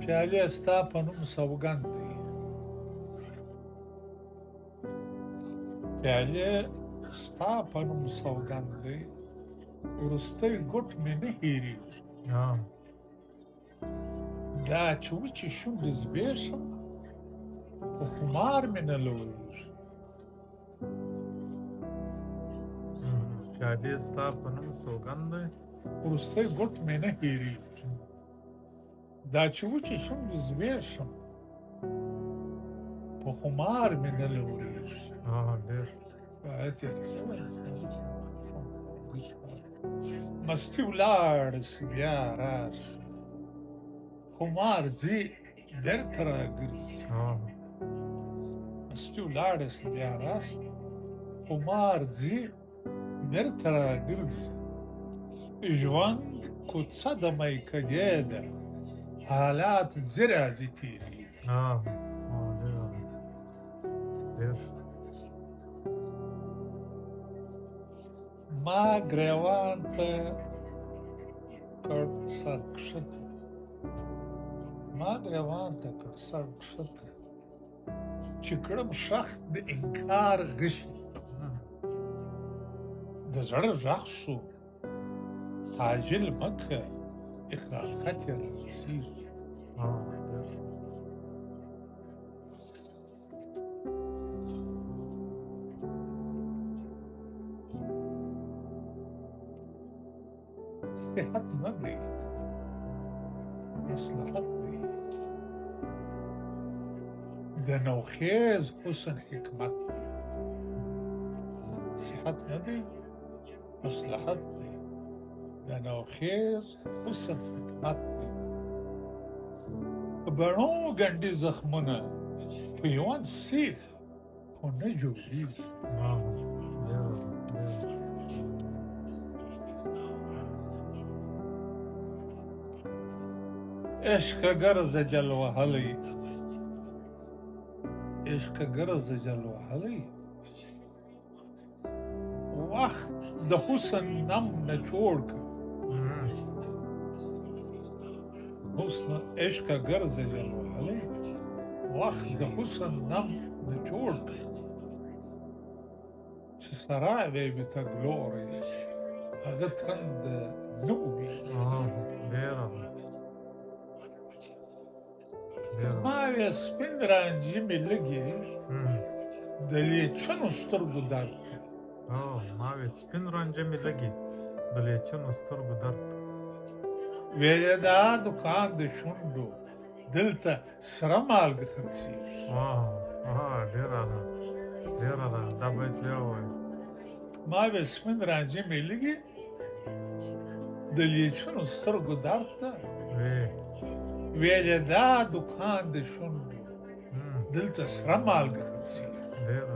پیالې ستا په نوم سوګند دی، پیالې ستا په نوم سوګند دی، وروستی ګوټ مې نه هېرېږي. دا چې وچې شونډې زبېښم په خمار مې نه لویږي. پیالې ستا په نوم سوګند دی، وروستی ګوټ مې نه هېرېږي. دا چې وچې شونډې زبېښم په خمار مې نه لویږي. ډېر باید یې رسوي. مستي ولاړه شي بیا راسي، خمار ځي بېرته راګرځي. مستي ولاړه شي بیا راسي، خمار ځي بېرته راګرځي. ژوند کوڅه د میکدې ده، حالات ځي راځي تېرېږي. ډېر ما ګریوان ته کړ سر کښته، ما ګریوان ته کړ سر کښته، چې کړم شخت د انکار غشي. د زړه غږ شو تعجیل مه کوه، اقرار خط یې رارسېږي. صحت نه دی، مصلحت دی، د نوخیز حسن حکمت دی. صحت نه دی، مصلحت دی، د نوخیز حسن حکمت دی. بڼو ګنډي زخمونه پیوند سیخ خو نه جوړېږي. عشق ګرځه جل وهلی، عشق ګرځه جل وهلی، وخت د حسن نم نه جوړ که. حسن عشق ګرځه جل وهلی، وخت د حسن نم نه جوړ که. چې سرای وی بې تګلوری، هغه تند نه وبېږي. ما وې سپین رانجې مې لږې د لیچنو سترګو درد دی. ما وې سپین رانجې مې لږې د لیچنو سترګو درد. ویلې دا دوکان د شونډو دلته سره مالګه خرڅېږي. ډېره ده، ډېره ده، دا باید بیا ووایو. ما وې سپین رانجې مې لږې د لیچنو سترګو درد ته، ویلې دا دوکان د شونډو دلته سره مالګه خرڅېږي. ډېره